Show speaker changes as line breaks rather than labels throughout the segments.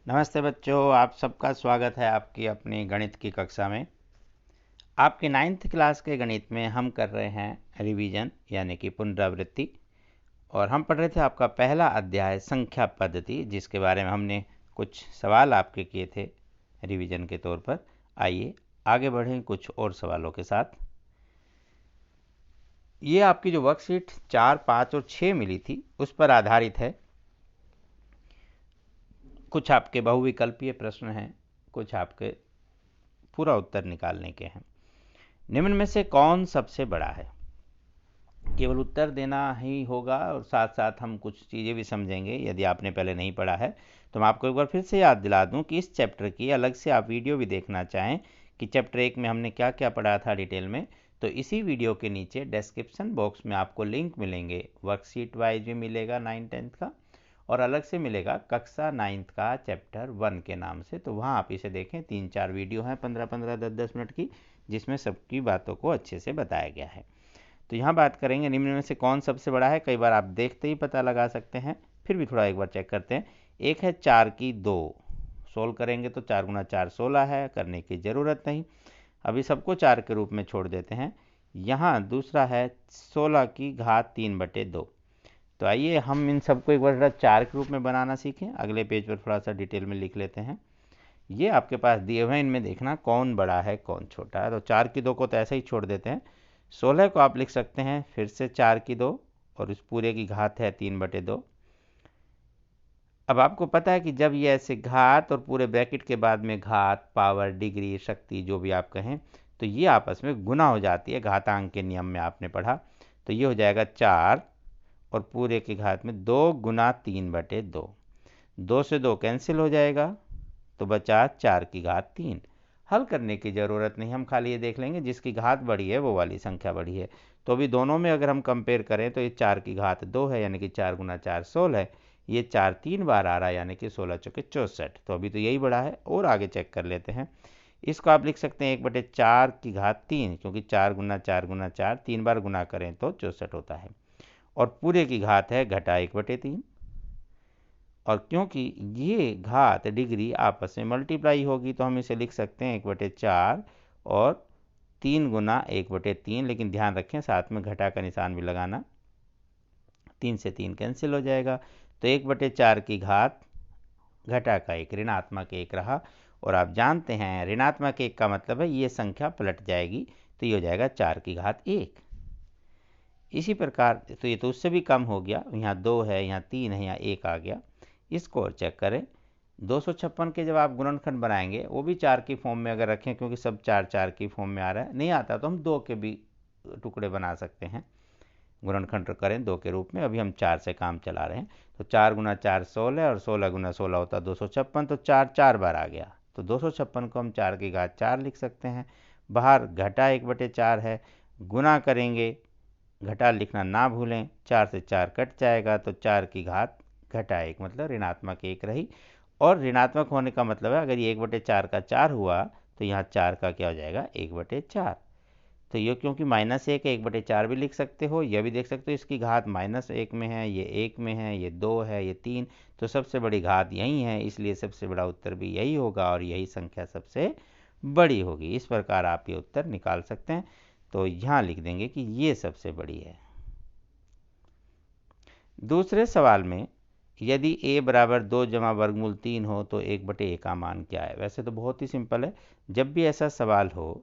नमस्ते बच्चों, आप सबका स्वागत है आपकी अपनी गणित की कक्षा में। आपके 9th क्लास के गणित में हम कर रहे हैं रिवीजन यानी कि पुनरावृत्ति। और हम पढ़ रहे थे आपका पहला अध्याय संख्या पद्धति, जिसके बारे में हमने कुछ सवाल आपके किए थे रिवीजन के तौर पर। आइए आगे बढ़ें कुछ और सवालों के साथ। ये आपकी जो वर्कशीट 4, 5 और 6 मिली थी उस पर आधारित है। कुछ आपके बहुविकल्पीय प्रश्न हैं, कुछ आपके पूरा उत्तर निकालने के हैं। निम्न में से कौन सबसे बड़ा है? केवल उत्तर देना ही होगा और साथ साथ हम कुछ चीज़ें भी समझेंगे। यदि आपने पहले नहीं पढ़ा है तो मैं आपको एक बार फिर से याद दिला दूं कि इस चैप्टर की अलग से आप वीडियो भी देखना चाहें कि चैप्टर 1 में हमने क्या क्या पढ़ा था डिटेल में, तो इसी वीडियो के नीचे डिस्क्रिप्शन बॉक्स में आपको लिंक मिलेंगे। वर्कशीट वाइज भी मिलेगा 9th 10th का, और अलग से मिलेगा कक्षा 9th का चैप्टर 1 के नाम से। तो वहाँ आप इसे देखें, 3-4 वीडियो हैं 15-15 10-10 मिनट की, जिसमें सबकी बातों को अच्छे से बताया गया है। तो यहाँ बात करेंगे निम्न में से कौन सबसे बड़ा है। कई बार आप देखते ही पता लगा सकते हैं, फिर भी थोड़ा एक बार चेक करते हैं। एक है 4 की 2, सोल्व करेंगे तो 4 गुना 4 16 है, करने की ज़रूरत नहीं। अभी सबको 4 के रूप में छोड़ देते हैं। यहाँ दूसरा है 16 की घात 3/2। तो आइए हम इन सबको एक बार 4 के रूप में बनाना सीखें। अगले पेज पर थोड़ा सा डिटेल में लिख लेते हैं। ये आपके पास दिए हुए हैं, इनमें देखना कौन बड़ा है कौन छोटा है। तो 4 की 2 को तो ऐसे ही छोड़ देते हैं। 16 को आप लिख सकते हैं फिर से 4 की 2, और इस पूरे की घात है 3/2। अब आपको पता है कि जब ये ऐसे घात और पूरे ब्रैकेट के बाद में घात, पावर, डिग्री, शक्ति, जो भी आप कहें, तो ये आपस में गुना हो जाती है। घातांक के नियम में आपने पढ़ा। तो ये हो जाएगा 4 और पूरे की घात में 2 गुना 3/2। 2 से 2 कैंसिल हो जाएगा तो बचा 4 की घात 3। हल करने की ज़रूरत नहीं, हम खाली ये देख लेंगे जिसकी घात बड़ी है वो वाली संख्या बड़ी है। तो अभी दोनों में अगर हम कंपेयर करें तो ये 4 की घात 2 है, यानी कि 4 गुना 4 16 है। ये 4 3 बार आ रहा है, यानी कि 16 चौके 64। तो अभी तो यही बड़ा है। और आगे चेक कर लेते हैं। इसको आप लिख सकते हैं 1/4 की घात 3, क्योंकि 4 गुना 4 गुना 4 3 बार गुना करें तो 64 होता है। और पूरे की घात है घटा 1/3। और क्योंकि ये घात डिग्री आपस में मल्टीप्लाई होगी तो हम इसे लिख सकते हैं 1/4 और 3 गुना 1/3। लेकिन ध्यान रखें साथ में घटा का निशान भी लगाना। 3 से 3 कैंसिल हो जाएगा तो 1/4 की घात घटा का 1 ऋणात्मक 1 रहा। और आप जानते हैं ऋणात्मक 1 का मतलब है ये संख्या पलट जाएगी, तो ये हो जाएगा 4 की घात 1। इसी प्रकार तो ये तो उससे भी कम हो गया, यहाँ 2 है, यहाँ 3 है, यहाँ 1 आ गया। इसको और चेक करें। 256 के जब आप गुणनखंड बनाएंगे वो भी 4 की फॉर्म में अगर रखें, क्योंकि सब 4 4 की फॉर्म में आ रहा है, नहीं आता तो हम 2 के भी टुकड़े बना सकते हैं। गुणनखंड करें 2 के रूप में, अभी हम 4 से काम चला रहे हैं। तो 4 गुना 4 16 और 16 गुना 16 होता 256। तो 4 4 बार आ गया, तो 256 को हम 4 की घात 4 लिख सकते हैं। बाहर घटा 1/4 है, गुना करेंगे, घटा लिखना ना भूलें। 4 से 4 कट जाएगा तो 4 की घात घटा 1 मतलब ऋणात्मक 1 रही। और ऋणात्मक होने का मतलब है अगर ये 1/4 का 4 हुआ तो यहाँ 4 का क्या हो जाएगा 1/4। तो ये क्योंकि -1 है 1/4 भी लिख सकते हो। यह भी देख सकते हो इसकी घात -1 में है, ये 1 में है, ये 2 है, ये 3। तो सबसे बड़ी घात यही है, इसलिए सबसे बड़ा उत्तर भी यही होगा और यही संख्या सबसे बड़ी होगी। इस प्रकार आप ये उत्तर निकाल सकते हैं। तो यहाँ लिख देंगे कि ये सबसे बड़ी है। दूसरे सवाल में यदि a बराबर 2 जमा वर्गमूल 3 हो तो 1/a का मान क्या है। वैसे तो बहुत ही सिंपल है। जब भी ऐसा सवाल हो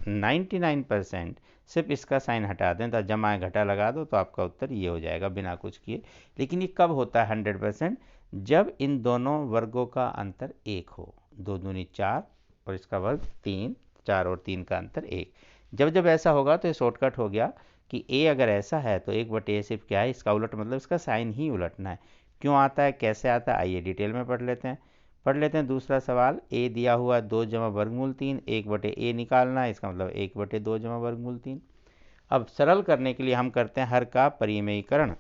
99% सिर्फ इसका साइन हटा दें तो जमा घटा लगा दो तो आपका उत्तर ये हो जाएगा बिना कुछ किए। लेकिन ये कब होता है 100%? जब इन दोनों वर्गों का अंतर 1 हो। 2 दूनी 4 और इसका वर्ग 3, 4 और 3 का अंतर 1। जब जब ऐसा होगा तो ये शॉर्टकट हो गया कि a अगर ऐसा है तो 1/a सिर्फ क्या है, इसका उलट, मतलब इसका साइन ही उलटना है। क्यों आता है, कैसे आता है, आइए डिटेल में पढ़ लेते हैं। दूसरा सवाल, a दिया हुआ 2 जमा वर्गमूल 3, 1/a निकालना है, इसका मतलब 1/2 जमा वर्गमूल 3। अब सरल करने के लिए हम करते हैं हर का परिमेयीकरण।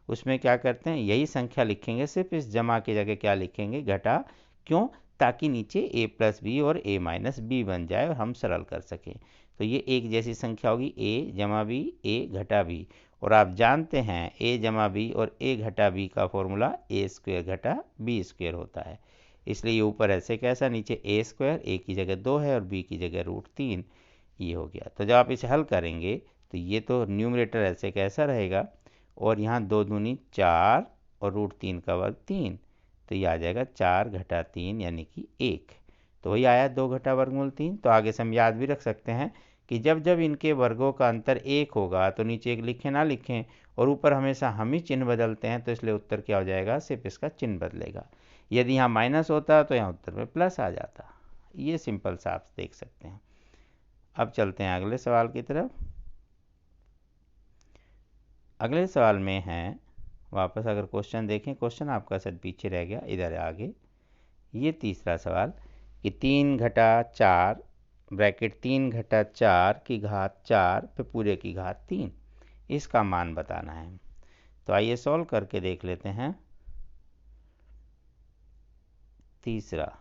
उसमें क्या करते हैं, यही संख्या लिखेंगे, सिर्फ इस जमा की जगह क्या लिखेंगे, घटा। क्यों, ताकि नीचे a+b और a-b बन जाए और हम सरल कर सकें। तो ये एक जैसी संख्या होगी, a जमा b, a घटा b। और आप जानते हैं a जमा b और a घटा b का फॉर्मूला a² घटा b² होता है। इसलिए ये ऊपर ऐसे कैसा, नीचे ए स्क्वायर, ए की जगह 2 है और बी की जगह √3, ये हो गया। तो जब आप इसे हल करेंगे तो ये तो न्यूमरेटर ऐसे कैसा रहेगा, और यहाँ 2 दूनी 4 और √3 का वर्ग 3, तो ये आ जाएगा 4 घटा 3 यानी कि 1। तो वही आया 2 घटा वर्गमूल 3। तो आगे से हम याद भी रख सकते हैं कि जब जब इनके वर्गों का अंतर 1 होगा तो नीचे 1 लिखें ना लिखें, और ऊपर हमेशा हम ही चिन्ह बदलते हैं, तो इसलिए उत्तर क्या हो जाएगा, सिर्फ इसका चिन्ह बदलेगा। यदि यहाँ माइनस होता तो यहाँ उत्तर में प्लस आ जाता। ये सिंपल सा आप देख सकते हैं। अब चलते हैं अगले सवाल की तरफ। अगले सवाल में है, वापस अगर क्वेश्चन देखें, क्वेश्चन आपका शायद पीछे रह गया, इधर आगे। ये तीसरा सवाल कि 3 घटा 4 ब्रैकेट 3 घटा 4 की घात 4 पे पूरे की घात 3, इसका मान बताना है। तो आइए सॉल्व करके देख लेते हैं। तीसरा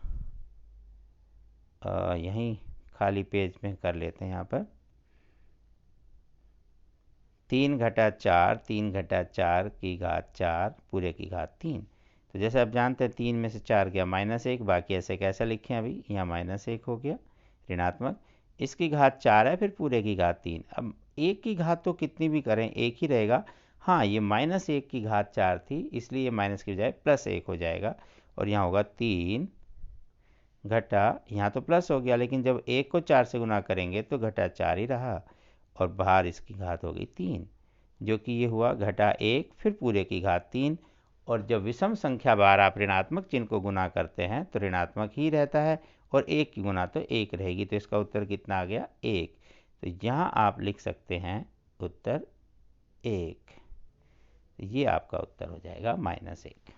यहीं खाली पेज में कर लेते हैं। यहाँ पर 3 घटा 4, 3 घटा 4 की घात 4 पूरे की घात 3। तो जैसे आप जानते हैं 3 में से 4 गया -1, बाकी ऐसे कैसा लिखें, अभी यहाँ -1 हो गया ऋणात्मक, इसकी घात 4 है, फिर पूरे की घात 3। अब 1 की घात तो कितनी भी करें 1 ही रहेगा। हाँ, ये -1 की घात 4 थी, इसलिए ये माइनस की बजाय +1 हो जाएगा, और यहाँ होगा 3 घटा, यहाँ तो प्लस हो गया, लेकिन जब 1 को 4 से गुना करेंगे तो घटा 4 ही रहा, और बाहर इसकी घात हो गई 3, जो कि ये हुआ घटा 1 फिर पूरे की घात 3। और जब विषम संख्या बार आप ऋणात्मक चिन्ह को गुना करते हैं तो ऋणात्मक ही रहता है, और 1 की गुना तो 1 रहेगी। तो इसका उत्तर कितना आ गया, 1। तो यहाँ आप लिख सकते हैं उत्तर 1। ये आपका उत्तर हो जाएगा -1।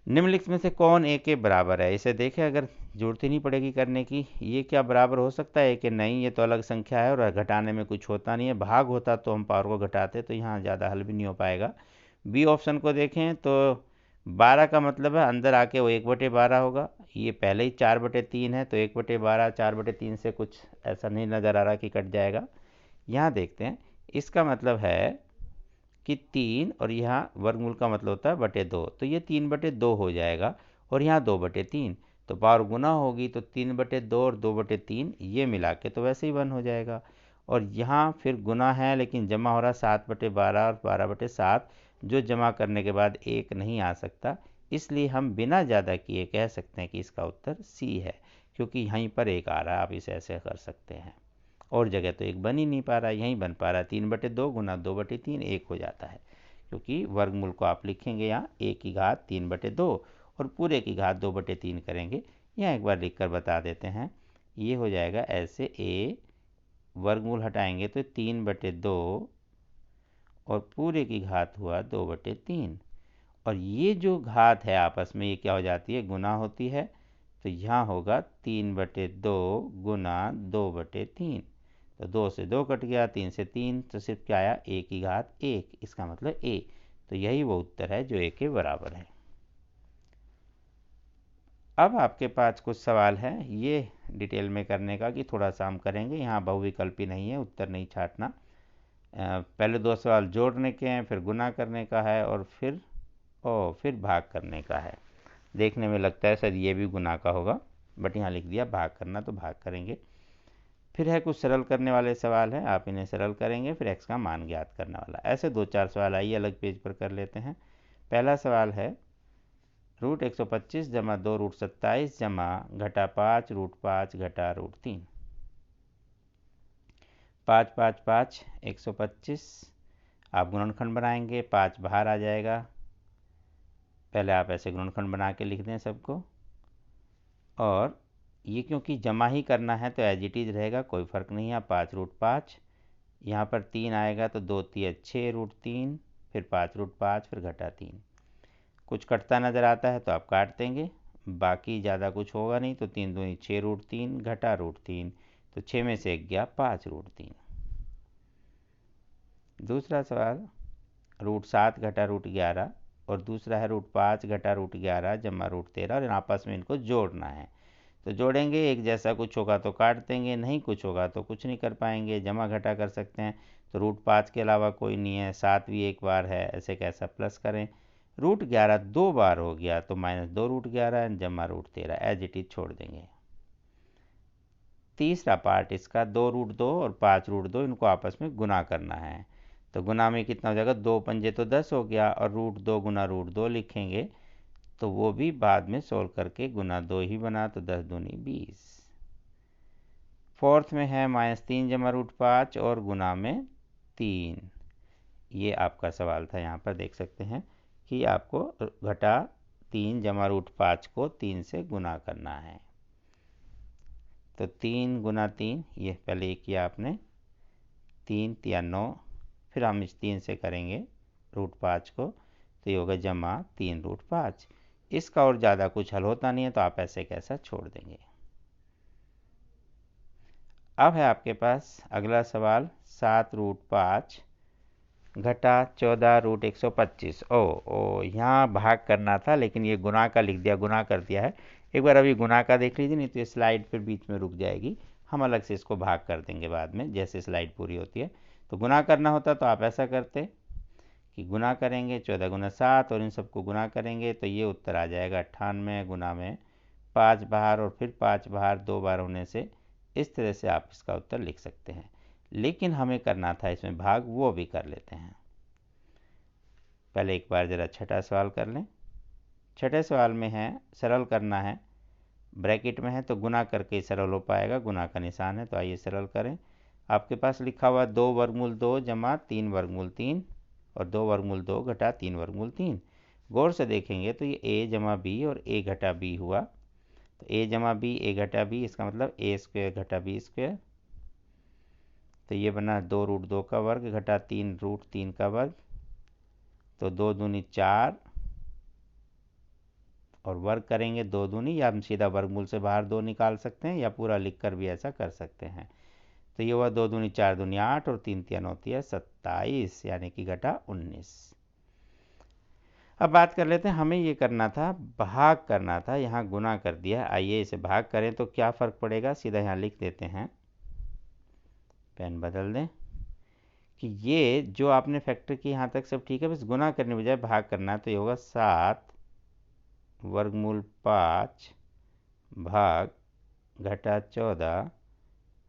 निम्नलिखित में से कौन a के बराबर है? इसे देखें, अगर जरूरत ही नहीं पड़ेगी करने की। ये क्या बराबर हो सकता है कि नहीं, ये तो अलग संख्या है और घटाने में कुछ होता नहीं है। भाग होता तो हम पावर को घटाते, तो यहाँ ज़्यादा हल भी नहीं हो पाएगा। बी ऑप्शन को देखें तो 12 का मतलब है अंदर आके वो 1/12 होगा। ये पहले ही 4/3 है, तो 1/12 4/3 से कुछ ऐसा नहीं नज़र आ रहा कि कट जाएगा। यहाँ देखते हैं, इसका मतलब है कि 3, और यहाँ वर्गमूल का मतलब होता है /2, तो ये 3/2 हो जाएगा, और यहाँ 2/3। तो पावर गुना होगी तो 3/2 और 2/3 ये मिला के तो वैसे ही 1 हो जाएगा। और यहाँ फिर गुना है, लेकिन जमा हो रहा 7/12 और 12/7, जो जमा करने के बाद 1 नहीं आ सकता, इसलिए हम बिना ज़्यादा किए कह सकते हैं कि इसका उत्तर सी है, क्योंकि यहीं पर 1 आ रहा है। आप इसे ऐसे कर सकते हैं, और जगह तो 1 बन ही नहीं पा रहा, यहीं बन पा रहा है। 3/2 गुना 2/3 1 हो जाता है, क्योंकि वर्गमूल को आप लिखेंगे यहाँ a की घात 3/2 और पूरे की घात 2/3 करेंगे। यहाँ एक बार लिखकर बता देते हैं, ये हो जाएगा ऐसे, a वर्गमूल हटाएंगे तो 3/2 और पूरे की घात हुआ 2/3, और ये जो घात है आपस में ये क्या हो जाती है, गुना होती है। तो यहाँ होगा 3/2 गुना 2/3, तो 2 से 2 कट गया, 3 से 3, तो सिर्फ क्या आया, a की घात 1, इसका मतलब a। तो यही वो उत्तर है जो a के बराबर है। अब आपके पास कुछ सवाल है ये डिटेल में करने का कि थोड़ा सा हम करेंगे। यहाँ बहुविकल्पी नहीं है, उत्तर नहीं छाटना। पहले 2 सवाल जोड़ने के हैं, फिर गुना करने का है, और फिर भाग करने का है। देखने में लगता है शायद ये भी गुना का होगा, बट यहाँ लिख दिया भाग करना, तो भाग करेंगे। फिर है कुछ सरल करने वाले सवाल हैं, आप इन्हें सरल करेंगे, फिर x का मान ज्ञात करने वाला। ऐसे 2-4 सवाल आइए अलग पेज पर कर लेते हैं। पहला सवाल है √125 जमा 2 √27 जमा घटा 5 √5 घटा √3। 5 5 5 125, आप गुणनखंड बनाएंगे, 5 बाहर आ जाएगा। पहले आप ऐसे गुणनखंड बना के लिख दें सबको, और ये क्योंकि जमा ही करना है तो एज इट इज रहेगा, कोई फ़र्क नहीं है। 5 √5, यहाँ पर 3 आएगा तो 2 3 6 √3, फिर 5 √5, फिर घटा 3। कुछ कटता नज़र आता है तो आप काट देंगे, बाकी ज़्यादा कुछ होगा नहीं। तो 3 दूनी 6 √3 घटा √3, तो 6 में से 1 गया 5 √3। दूसरा सवाल √7 घटा √11, और दूसरा है √5 घटा √11 जमा √13, और आपस में इनको जोड़ना है। तो जोड़ेंगे, एक जैसा कुछ होगा तो काट देंगे, नहीं कुछ होगा तो कुछ नहीं कर पाएंगे, जमा घटा कर सकते हैं। तो √5 के अलावा कोई नहीं है, 7 भी एक बार है, ऐसे कैसा प्लस करें। √11 दो बार हो गया तो -2 √11 जमा √13 एज इट इज छोड़ देंगे। तीसरा पार्ट इसका 2 √2 और 5 √2 इनको आपस में गुना करना है। तो गुना में कितना हो जाएगा, 2 पंजे तो 10 हो गया, और √2 गुना √2 लिखेंगे तो वो भी बाद में सोल्व करके गुना 2 ही बना, तो 10 दूनी 20। फोर्थ में है -3 जमा √5 और गुना में 3। ये आपका सवाल था, यहाँ पर देख सकते हैं कि आपको घटा 3 जमा √5 को 3 से गुना करना है। तो 3 गुना 3, ये पहले ये किया आपने, 3 तिया 9, फिर हम इस 3 से करेंगे √5 को, तो ये होगा जमा 3 √5। इसका और ज़्यादा कुछ हल होता नहीं है तो आप ऐसे कैसा छोड़ देंगे। अब है आपके पास अगला सवाल 7 √5 घटा 14 √125। ओ यहाँ भाग करना था, लेकिन ये गुना का लिख दिया, गुना कर दिया है। एक बार अभी गुना का देख लीजिए, नहीं तो ये स्लाइड फिर बीच में रुक जाएगी। हम अलग से इसको भाग कर देंगे बाद में, जैसे स्लाइड पूरी होती है। तो गुना करना होता तो आप ऐसा करते कि गुना करेंगे 14 गुना 7 और इन सबको गुना करेंगे, तो ये उत्तर आ जाएगा 98 गुना में 5 बार और फिर 5 बार 2 बार होने से। इस तरह से आप इसका उत्तर लिख सकते हैं, लेकिन हमें करना था इसमें भाग, वो भी कर लेते हैं। पहले एक बार ज़रा छठा सवाल कर लें। छठे सवाल में है सरल करना है, ब्रैकेट में है तो गुना करके सरल हो पाएगा, गुना का निशान है, तो आइए सरल करें। आपके पास लिखा हुआ 2 √2 जमा 3 √3 और 2 √2 घटा 3 √3। गौर से देखेंगे तो ये a जमा बी और a घटा बी हुआ, तो a जमा बी a घटा बी, इसका मतलब a² घटा b²। तो ये बना 2 √2 का वर्ग घटा 3 √3 का वर्ग, तो 2 दूनी 4 और वर्ग करेंगे 2 दूनी, या हम सीधा वर्गमूल से बाहर 2 निकाल सकते हैं, या पूरा लिखकर भी ऐसा कर सकते हैं। तो ये हुआ 2 दूनी 4 दूनी 8 और 3 तिया 9 तिया 27, यानी कि घटा 19। अब बात कर लेते हैं, हमें ये करना था, भाग करना था, यहाँ गुना कर दिया। आइए इसे भाग करें तो क्या फ़र्क पड़ेगा, सीधा यहाँ लिख देते हैं, पेन बदल दें कि ये जो आपने फैक्टर की यहाँ तक सब ठीक है, बस गुना करने बजाय भाग करना है। तो ये होगा 7 वर्गमूल 5 भाग घटा 14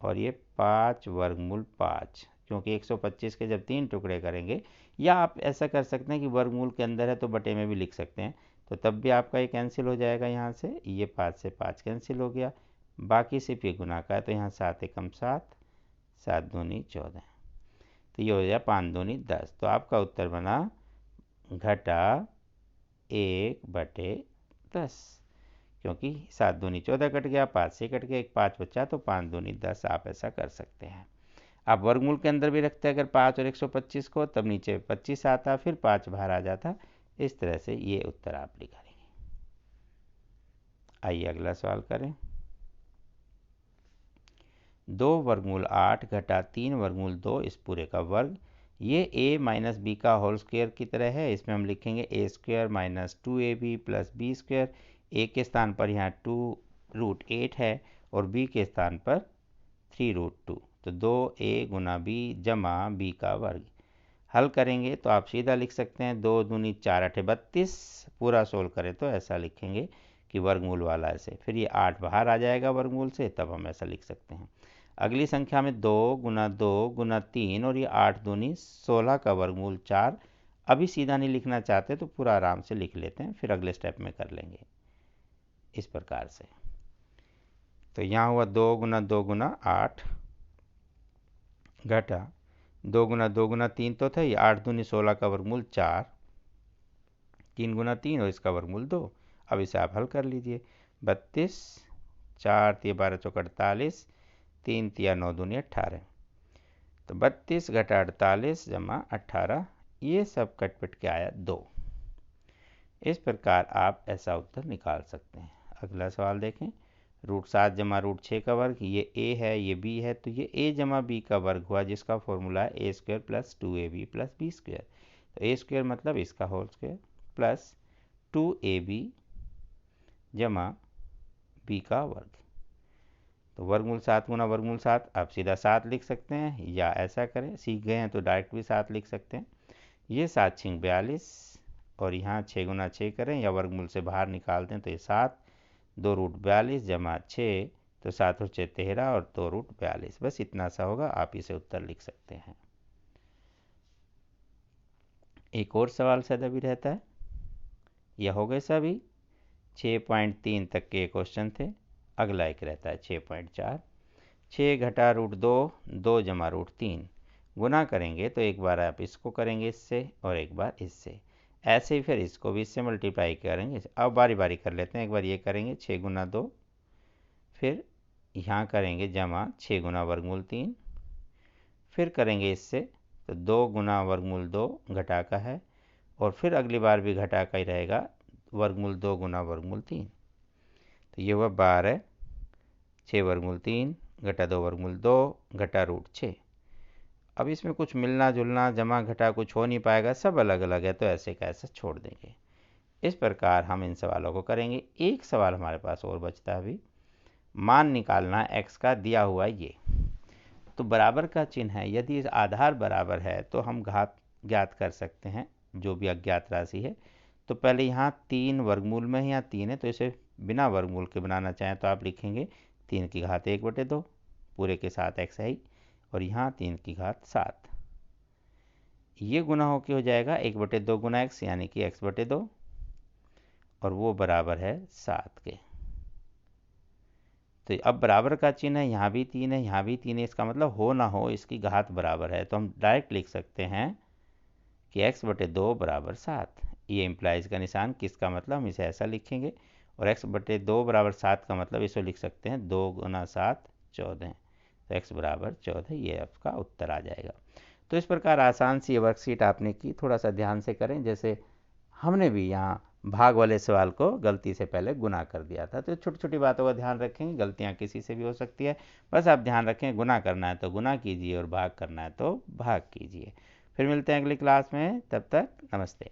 और ये 5 वर्गमूल 5, क्योंकि 125 के जब 3 टुकड़े करेंगे, या आप ऐसा कर सकते हैं कि वर्गमूल के अंदर है तो बटे में भी लिख सकते हैं, तो तब भी आपका ये कैंसिल हो जाएगा। यहाँ से ये 5 से 5 कैंसिल हो गया, बाकी सिर्फ ये गुना का है, तो यहाँ 7 एकम 7, 7 दूनी 14, तो ये हो जाए 5 दूनी 10। तो आपका उत्तर बना घटा 1/10, क्योंकि 7 दूनी 14 कट गया, 5 से कट गया, एक 5 बचा, तो 5 दूनी 10। आप ऐसा कर सकते हैं। आप वर्गमूल के अंदर भी रखते हैं अगर 5 और 125 को, तब नीचे 25 आता, फिर 5 बाहर आ जाता। इस तरह से ये उत्तर आप लिखेंगे। आइए अगला सवाल करें। 2 वर्गमूल 8 घटा 3 वर्गमूल 2 इस पूरे का वर्ग, ये a माइनस बी का होल स्क्वायर की तरह है। इसमें हम लिखेंगे a² minus 2ab plus b²। a के स्थान पर यहाँ 2√8 है और b के स्थान पर 3√2, तो 2a गुना b जमा b का वर्ग। हल करेंगे तो आप सीधा लिख सकते हैं 2 दूनी 4 8 32। पूरा सोल्व करें तो ऐसा लिखेंगे कि वर्गमूल वाला ऐसे, फिर ये 8 बाहर आ जाएगा वर्गमूल से, तब हम ऐसा लिख सकते हैं। अगली संख्या में 2 गुना 2 गुना 3 और ये 8 दूनी 16 का वर्गमूल 4। अभी सीधा नहीं लिखना चाहते तो पूरा आराम से लिख लेते हैं, फिर अगले स्टेप में कर लेंगे इस प्रकार से। तो यहाँ हुआ 2 गुना 2 गुना 8 घटा 2 गुना 2 गुना 3 तो था, ये 8 दूनी 16 का वर्गमूल 4, 3 गुना 3 और इसका वर्गमूल 2। अब इसे आप हल कर लीजिए, 32, 4 तिया 12 चौक 48, 3 तिया 9 दूनी 18, तो 32 घटा 48 जमा 18, ये सब कटपट के आया 2। इस प्रकार आप ऐसा उत्तर निकाल सकते हैं। अगला सवाल देखें, √7 जमा √6 का वर्ग, ये a है ये b है, तो ये a जमा b का वर्ग हुआ, जिसका फॉर्मूला है a² plus 2ab plus b²। तो a² मतलब इसका होल स्क्वायर प्लस 2ab जमा b का वर्ग, तो वर्गमूल 7 गुना वर्गमूल 7, आप सीधा 7 लिख सकते हैं, या ऐसा करें, सीख गए हैं तो डायरेक्ट भी 7 लिख सकते हैं। ये 7 छिंग 42, और यहाँ 6 गुना 6 करें या वर्गमूल से बाहर निकाल दें तो ये 7, 2√42 जमा 6, तो 7 और 6 13 और 2√42, बस इतना सा होगा, आप इसे उत्तर लिख सकते हैं। एक और सवाल शायद अभी रहता है, यह हो गए सभी 6.3 तक के क्वेश्चन थे। अगला एक रहता है 6.4, 6 घटा √2, 2 जमा √3, गुना करेंगे तो एक बार आप इसको करेंगे इससे और एक बार इससे, ऐसे ही फिर इसको भी इससे मल्टीप्लाई करेंगे। अब बारी बारी कर लेते हैं, एक बार ये करेंगे 6 गुना 2, फिर यहाँ करेंगे जमा 6 गुना वर्गमूल 3, फिर करेंगे इससे तो 2 गुना वर्गमूल 2 घटा का है, और फिर अगली बार भी घटा का ही रहेगा, वर्गमूल 2 गुना वर्गमूल 3, तो ये हुआ 12, 6 वर्गमूल 3 घटा 2 वर्गमूल 2 घटा √6। अब इसमें कुछ मिलना जुलना जमा घटा कुछ हो नहीं पाएगा, सब अलग अलग है, तो ऐसे का ऐसा छोड़ देंगे। इस प्रकार हम इन सवालों को करेंगे। एक सवाल हमारे पास और बचता है अभी, मान निकालना x का दिया हुआ ये, तो बराबर का चिन्ह है, यदि आधार बराबर है तो हम घात ज्ञात कर सकते हैं, जो भी अज्ञात राशि है। तो पहले यहाँ 3 वर्गमूल में यहाँ 3 है, तो इसे बिना वर्गमूल के बनाना चाहें तो आप लिखेंगे 3 की घात 1/2 पूरे के साथ x है ही, और यहाँ 3 की घात 7, ये गुना होके हो जाएगा 1/2 गुना x, यानी कि x/2, और वो बराबर है 7 के। तो अब बराबर का चिन्ह है, यहाँ भी 3 है, यहाँ भी 3 है, इसका मतलब हो ना हो इसकी घात बराबर है, तो हम डायरेक्ट लिख सकते हैं कि x/2 बराबर 7। ये इम्प्लाइज का निशान किसका मतलब, हम इसे ऐसा लिखेंगे, और x/2 बराबर 7 का मतलब इसे लिख सकते हैं 2 गुना 7 14, तो x बराबर 14, ये आपका उत्तर आ जाएगा। तो इस प्रकार आसान सी ये वर्कशीट आपने की, थोड़ा सा ध्यान से करें। जैसे हमने भी यहाँ भाग वाले सवाल को गलती से पहले गुना कर दिया था, तो छोटी छोटी बातों का ध्यान रखेंगे, गलतियाँ किसी से भी हो सकती है, बस आप ध्यान रखें, गुना करना है तो गुना कीजिए और भाग करना है तो भाग कीजिए। फिर मिलते हैं अगली क्लास में, तब तक नमस्ते।